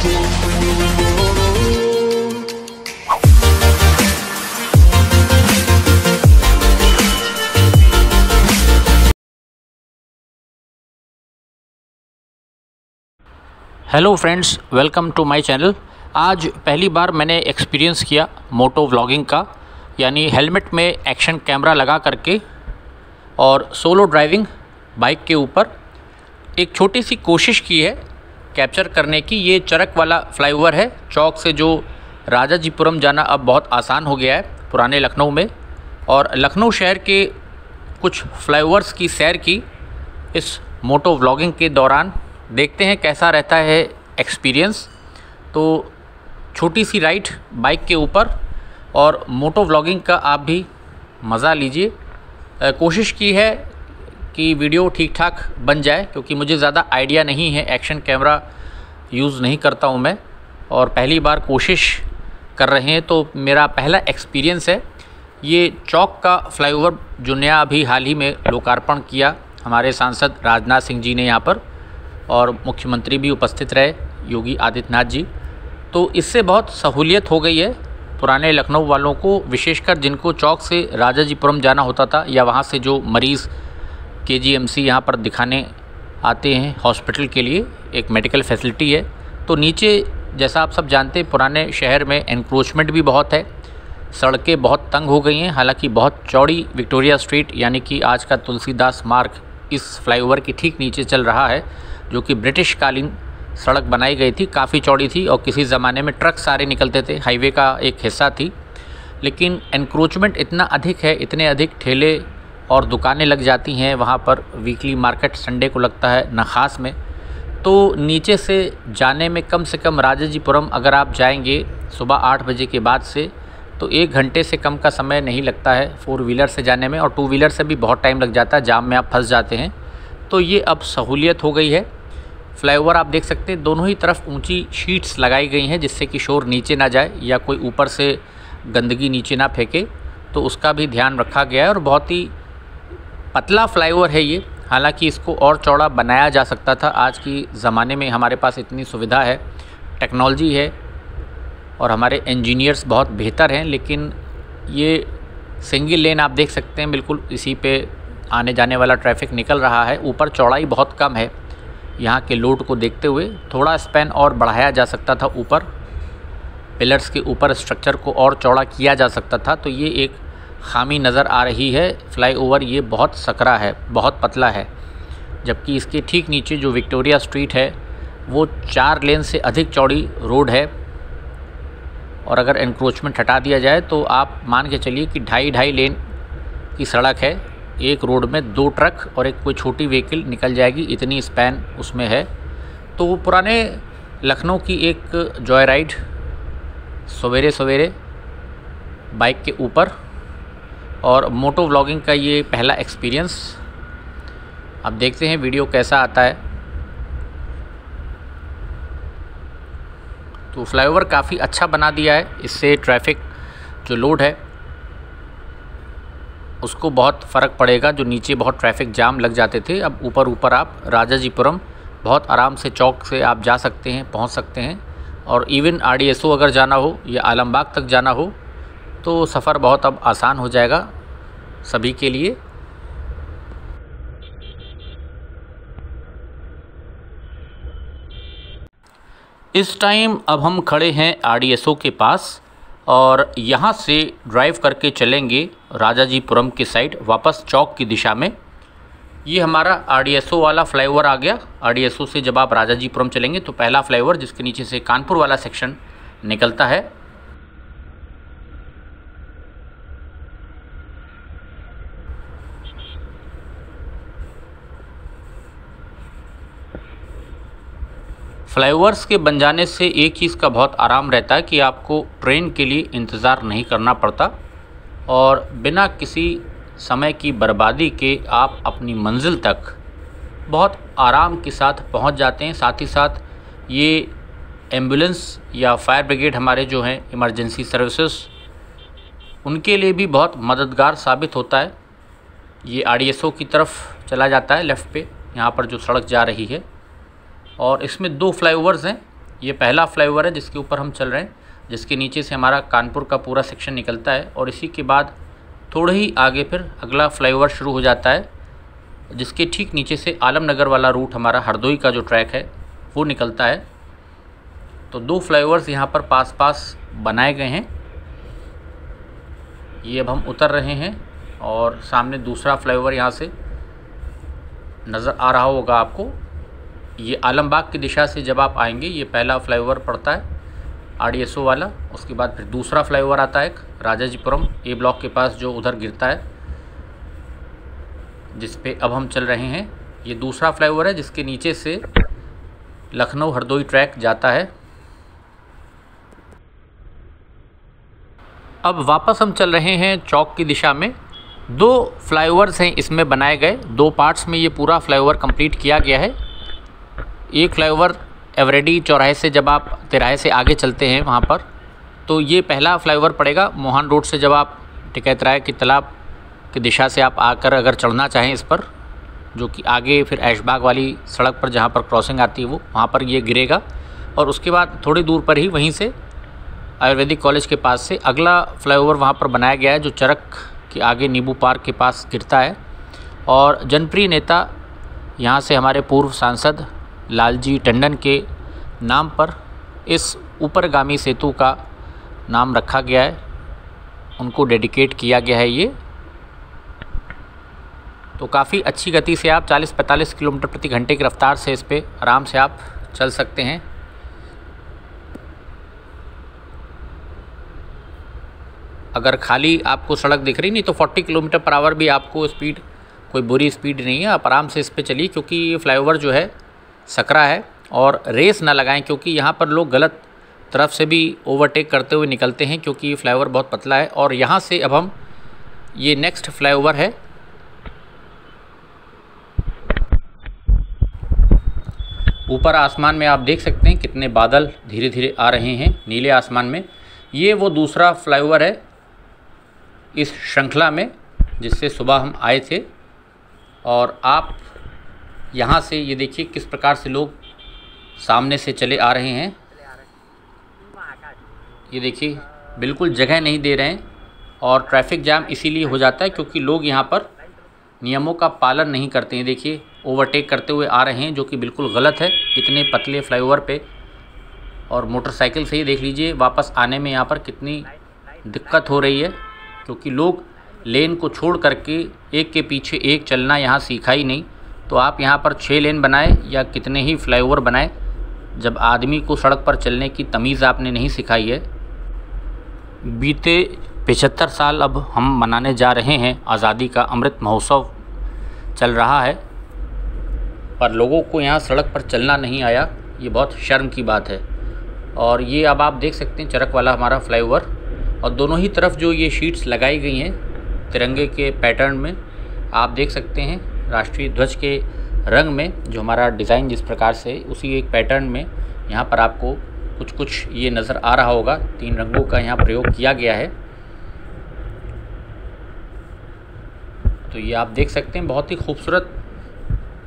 Hello friends, welcome to my channel. आज पहली बार मैंने एक्सपीरियंस किया मोटो व्लॉगिंग का, यानी हेलमेट में एक्शन कैमरा लगा करके और सोलो ड्राइविंग बाइक के ऊपर एक छोटी सी कोशिश की है कैप्चर करने की। ये चरक वाला फ्लाईओवर है। चौक से जो राजाजीपुरम जाना अब बहुत आसान हो गया है पुराने लखनऊ में, और लखनऊ शहर के कुछ फ्लाईओवर्स की सैर की इस मोटो व्लॉगिंग के दौरान। देखते हैं कैसा रहता है एक्सपीरियंस। तो छोटी सी राइड बाइक के ऊपर और मोटो व्लॉगिंग का आप भी मज़ा लीजिए। कोशिश की है कि वीडियो ठीक ठाक बन जाए, क्योंकि मुझे ज़्यादा आइडिया नहीं है, एक्शन कैमरा यूज़ नहीं करता हूँ मैं, और पहली बार कोशिश कर रहे हैं। तो मेरा पहला एक्सपीरियंस है। ये चौक का फ्लाईओवर जो नया अभी हाल ही में लोकार्पण किया हमारे सांसद राजनाथ सिंह जी ने यहाँ पर, और मुख्यमंत्री भी उपस्थित रहे योगी आदित्यनाथ जी। तो इससे बहुत सहूलियत हो गई है पुराने लखनऊ वालों को, विशेषकर जिनको चौक से राजाजीपुरम जाना होता था, या वहाँ से जो मरीज़ केजीएमसी यहाँ पर दिखाने आते हैं हॉस्पिटल के लिए, एक मेडिकल फैसिलिटी है। तो नीचे जैसा आप सब जानते हैं पुराने शहर में एनक्रोचमेंट भी बहुत है, सड़कें बहुत तंग हो गई हैं। हालांकि बहुत चौड़ी विक्टोरिया स्ट्रीट यानी कि आज का तुलसीदास मार्ग इस फ्लाईओवर के ठीक नीचे चल रहा है, जो कि ब्रिटिश कालीन सड़क बनाई गई थी, काफ़ी चौड़ी थी, और किसी ज़माने में ट्रक सारे निकलते थे, हाईवे का एक हिस्सा थी। लेकिन एनक्रोचमेंट इतना अधिक है, इतने अधिक ठेले और दुकानें लग जाती हैं वहाँ पर। वीकली मार्केट संडे को लगता है नखास में। तो नीचे से जाने में कम से कम राजाजीपुरम अगर आप जाएंगे सुबह 8 बजे के बाद से, तो 1 घंटे से कम का समय नहीं लगता है 4 व्हीलर से जाने में, और 2 व्हीलर से भी बहुत टाइम लग जाता है, जाम में आप फंस जाते हैं। तो ये अब सहूलियत हो गई है। फ्लाईओवर आप देख सकते हैं दोनों ही तरफ ऊंची शीट्स लगाई गई हैं, जिससे कि शोर नीचे ना जाए या कोई ऊपर से गंदगी नीचे ना फेंके, तो उसका भी ध्यान रखा गया है। और बहुत ही पतला फ्लाईओवर है ये। हालांकि इसको और चौड़ा बनाया जा सकता था। आज की ज़माने में हमारे पास इतनी सुविधा है, टेक्नोलॉजी है, और हमारे इंजीनियर्स बहुत बेहतर हैं। लेकिन ये सिंगल लेन आप देख सकते हैं, बिल्कुल इसी पे आने जाने वाला ट्रैफिक निकल रहा है। ऊपर चौड़ाई बहुत कम है, यहाँ के लोड को देखते हुए थोड़ा स्पैन और बढ़ाया जा सकता था। ऊपर पिलर्स के ऊपर स्ट्रक्चर को और चौड़ा किया जा सकता था। तो ये एक खामी नज़र आ रही है। फ्लाईओवर ये बहुत सकरा है, बहुत पतला है, जबकि इसके ठीक नीचे जो विक्टोरिया स्ट्रीट है वो 4 लेन से अधिक चौड़ी रोड है। और अगर एनक्रोचमेंट हटा दिया जाए तो आप मान के चलिए कि 2.5 लेन की सड़क है। एक रोड में 2 ट्रक और एक कोई छोटी व्हीकल निकल जाएगी, इतनी स्पैन उसमें है। तो वो पुराने लखनऊ की एक जॉय राइड सवेरे सवेरे बाइक के ऊपर, और मोटो व्लॉगिंग का ये पहला एक्सपीरियंस। अब देखते हैं वीडियो कैसा आता है। तो फ्लाईओवर काफ़ी अच्छा बना दिया है, इससे ट्रैफिक जो लोड है उसको बहुत फ़र्क पड़ेगा। जो नीचे बहुत ट्रैफिक जाम लग जाते थे, अब ऊपर आप राजाजीपुरम बहुत आराम से चौक से आप जा सकते हैं, पहुंच सकते हैं। और इवन RDSO अगर जाना हो या आलमबाग तक जाना हो तो सफ़र बहुत अब आसान हो जाएगा सभी के लिए। इस टाइम अब हम खड़े हैं RDSO के पास, और यहाँ से ड्राइव करके चलेंगे राजाजीपुरम के साइड वापस चौक की दिशा में। ये हमारा RDSO वाला फ्लाईओवर आ गया। RDSO से जब आप राजाजीपुरम चलेंगे तो पहला फ्लाईओवर, जिसके नीचे से कानपुर वाला सेक्शन निकलता है। फ्लाईओवर्स के बन जाने से एक चीज़ का बहुत आराम रहता है कि आपको ट्रेन के लिए इंतज़ार नहीं करना पड़ता, और बिना किसी समय की बर्बादी के आप अपनी मंजिल तक बहुत आराम के साथ पहुंच जाते हैं। साथ ही साथ ये एम्बुलेंस या फायर ब्रिगेड हमारे जो हैं इमरजेंसी सर्विसेज, उनके लिए भी बहुत मददगार साबित होता है। ये RDSO की तरफ चला जाता है लेफ़्ट पे, यहाँ पर जो सड़क जा रही है। और इसमें 2 फ्लाईओवर्स हैं, ये पहला फ्लाईओवर है जिसके ऊपर हम चल रहे हैं, जिसके नीचे से हमारा कानपुर का पूरा सेक्शन निकलता है और इसी के बाद थोड़े ही आगे फिर अगला फ्लाईओवर शुरू हो जाता है, जिसके ठीक नीचे से आलमनगर वाला रूट हमारा हरदोई का जो ट्रैक है वो निकलता है। तो 2 फ्लाईओवर्स यहाँ पर पास पास बनाए गए हैं। ये अब हम उतर रहे हैं और सामने दूसरा फ्लाईओवर यहाँ से नज़र आ रहा होगा आपको। ये आलमबाग की दिशा से जब आप आएंगे ये पहला फ्लाईओवर पड़ता है RDSO वाला। उसके बाद फिर दूसरा फ्लाईओवर आता है एक राजाजीपुरम A ब्लॉक के पास जो उधर गिरता है, जिस पे अब हम चल रहे हैं। ये दूसरा फ्लाईओवर है जिसके नीचे से लखनऊ हरदोई ट्रैक जाता है। अब वापस हम चल रहे हैं चौक की दिशा में। 2 फ्लाईओवर्स हैं इसमें बनाए गए, 2 पार्ट्स में ये पूरा फ्लाईओवर कंप्लीट किया गया है। एक फ्लाईओवर एवरेडी चौराहे से जब आप तिराहे से आगे चलते हैं वहाँ पर, तो ये पहला फ्लाईओवर पड़ेगा मोहन रोड से। जब आप टिकैतराय की तालाब की दिशा से आप आकर अगर चढ़ना चाहें इस पर, जो कि आगे फिर ऐशबाग वाली सड़क पर जहाँ पर क्रॉसिंग आती है वो वहाँ पर ये गिरेगा। और उसके बाद थोड़ी दूर पर ही वहीं से आयुर्वेदिक कॉलेज के पास से अगला फ्लाईओवर वहाँ पर बनाया गया है, जो चरक के आगे नींबू पार्क के पास गिरता है। और जनप्रिय नेता यहाँ से हमारे पूर्व सांसद लालजी टंडन के नाम पर इस ऊपरगामी सेतु का नाम रखा गया है, उनको डेडिकेट किया गया है ये। तो काफ़ी अच्छी गति से आप 40-45 किलोमीटर प्रति घंटे की रफ्तार से इस पर आराम से आप चल सकते हैं। अगर खाली आपको सड़क दिख रही नहीं तो 40 किलोमीटर पर आवर भी आपको स्पीड, कोई बुरी स्पीड नहीं है, आप आराम से इस पे चलिए। क्योंकि ये फ्लाईओवर जो है सकरा है और रेस ना लगाएं, क्योंकि यहाँ पर लोग गलत तरफ से भी ओवरटेक करते हुए निकलते हैं, क्योंकि ये फ्लाईओवर बहुत पतला है। और यहाँ से अब हम, ये नेक्स्ट फ्लाईओवर है, ऊपर आसमान में आप देख सकते हैं कितने बादल धीरे धीरे आ रहे हैं नीले आसमान में। ये वो दूसरा फ्लाईओवर है इस श्रृंखला में जिससे सुबह हम आए थे। और आप यहाँ से ये देखिए किस प्रकार से लोग सामने से चले आ रहे हैं। ये देखिए बिल्कुल जगह नहीं दे रहे हैं और ट्रैफिक जाम इसीलिए हो जाता है क्योंकि लोग यहाँ पर नियमों का पालन नहीं करते हैं। देखिए ओवरटेक करते हुए आ रहे हैं, जो कि बिल्कुल गलत है इतने पतले फ्लाईओवर पे। और मोटरसाइकिल से ही देख लीजिए वापस आने में यहाँ पर कितनी दिक्कत हो रही है, क्योंकि लोग लेन को छोड़ करके एक के पीछे एक चलना यहाँ सीखा ही नहीं। तो आप यहाँ पर 6 लेन बनाए या कितने ही फ्लाईओवर बनाए, जब आदमी को सड़क पर चलने की तमीज़ आपने नहीं सिखाई है। बीते 75 साल अब हम मनाने जा रहे हैं, आज़ादी का अमृत महोत्सव चल रहा है, पर लोगों को यहाँ सड़क पर चलना नहीं आया, ये बहुत शर्म की बात है। और ये अब आप देख सकते हैं चरक वाला हमारा फ्लाईओवर, और दोनों ही तरफ जो ये शीट्स लगाई गई हैं तिरंगे के पैटर्न में, आप देख सकते हैं राष्ट्रीय ध्वज के रंग में जो हमारा डिज़ाइन जिस प्रकार से, उसी एक पैटर्न में यहाँ पर आपको कुछ कुछ ये नज़र आ रहा होगा। 3 रंगों का यहाँ प्रयोग किया गया है। तो ये आप देख सकते हैं बहुत ही खूबसूरत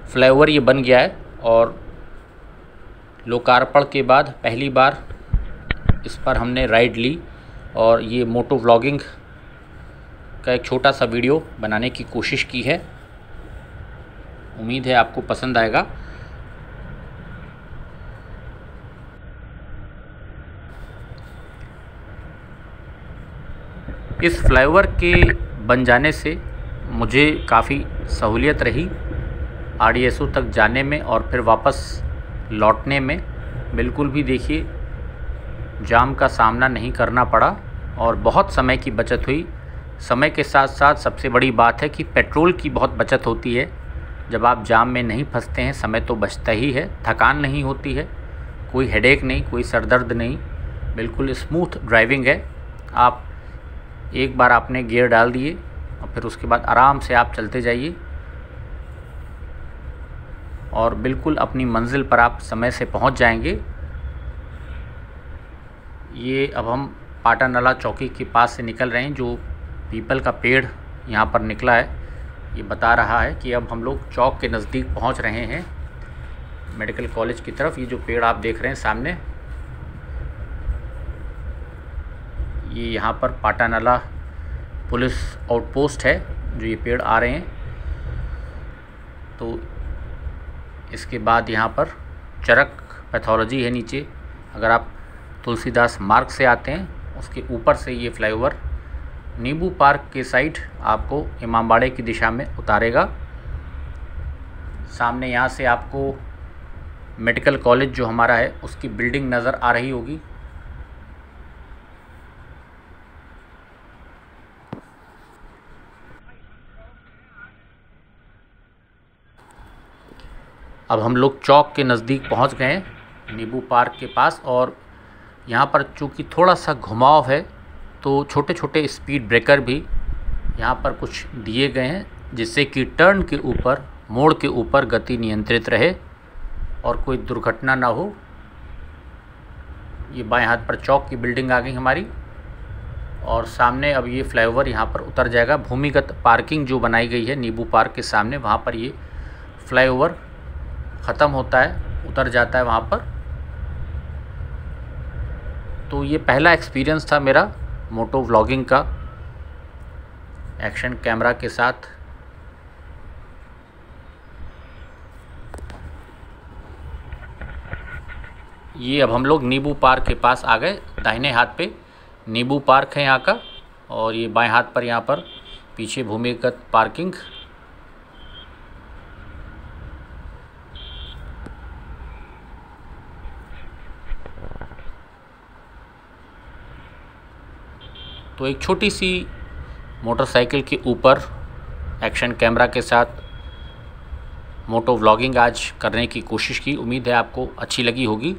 फ्लाईओवर ये बन गया है। और लोकार्पण के बाद पहली बार इस पर हमने राइड ली और ये मोटो व्लॉगिंग का एक छोटा सा वीडियो बनाने की कोशिश की है। उम्मीद है आपको पसंद आएगा। इस फ्लाईओवर के बन जाने से मुझे काफ़ी सहूलियत रही RDSO तक जाने में और फिर वापस लौटने में। बिल्कुल भी देखिए जाम का सामना नहीं करना पड़ा और बहुत समय की बचत हुई। समय के साथ साथ सबसे बड़ी बात है कि पेट्रोल की बहुत बचत होती है। जब आप जाम में नहीं फंसते हैं समय तो बचता ही है, थकान नहीं होती है, कोई हेडेक नहीं, कोई सर दर्द नहीं, बिल्कुल स्मूथ ड्राइविंग है। आप एक बार आपने गियर डाल दिए और फिर उसके बाद आराम से आप चलते जाइए और बिल्कुल अपनी मंजिल पर आप समय से पहुंच जाएंगे। ये अब हम पाटानाला चौकी के पास से निकल रहे हैं। जो पीपल का पेड़ यहाँ पर निकला है ये बता रहा है कि अब हम लोग चौक के नज़दीक पहुँच रहे हैं मेडिकल कॉलेज की तरफ। ये जो पेड़ आप देख रहे हैं सामने, ये यहाँ पर पाटानाला पुलिस आउटपोस्ट है जो ये पेड़ आ रहे हैं। तो इसके बाद यहाँ पर चरक पैथोलॉजी है नीचे। अगर आप तुलसीदास मार्ग से आते हैं उसके ऊपर से ये फ्लाईओवर नींबू पार्क के साइड आपको इमामबाड़े की दिशा में उतारेगा। सामने यहाँ से आपको मेडिकल कॉलेज जो हमारा है उसकी बिल्डिंग नज़र आ रही होगी। अब हम लोग चौक के नज़दीक पहुंच गए हैं, नींबू पार्क के पास। और यहाँ पर चूँकि थोड़ा सा घुमाव है तो छोटे छोटे स्पीड ब्रेकर भी यहाँ पर कुछ दिए गए हैं, जिससे कि टर्न के ऊपर, मोड़ के ऊपर गति नियंत्रित रहे और कोई दुर्घटना ना हो। ये बाएं हाथ पर चौक की बिल्डिंग आ गई हमारी और सामने अब ये फ्लाईओवर यहाँ पर उतर जाएगा। भूमिगत पार्किंग जो बनाई गई है नींबू पार्क के सामने, वहाँ पर ये फ्लाईओवर ख़त्म होता है, उतर जाता है वहाँ पर। तो ये पहला एक्सपीरियंस था मेरा मोटो व्लॉगिंग का एक्शन कैमरा के साथ। ये अब हम लोग नींबू पार्क के पास आ गए। दाहिने हाथ पे नींबू पार्क है यहाँ का और ये बाएं हाथ पर यहाँ पर पीछे भूमिगत पार्किंग। तो एक छोटी सी मोटरसाइकिल के ऊपर एक्शन कैमरा के साथ मोटो व्लॉगिंग आज करने की कोशिश की। उम्मीद है आपको अच्छी लगी होगी।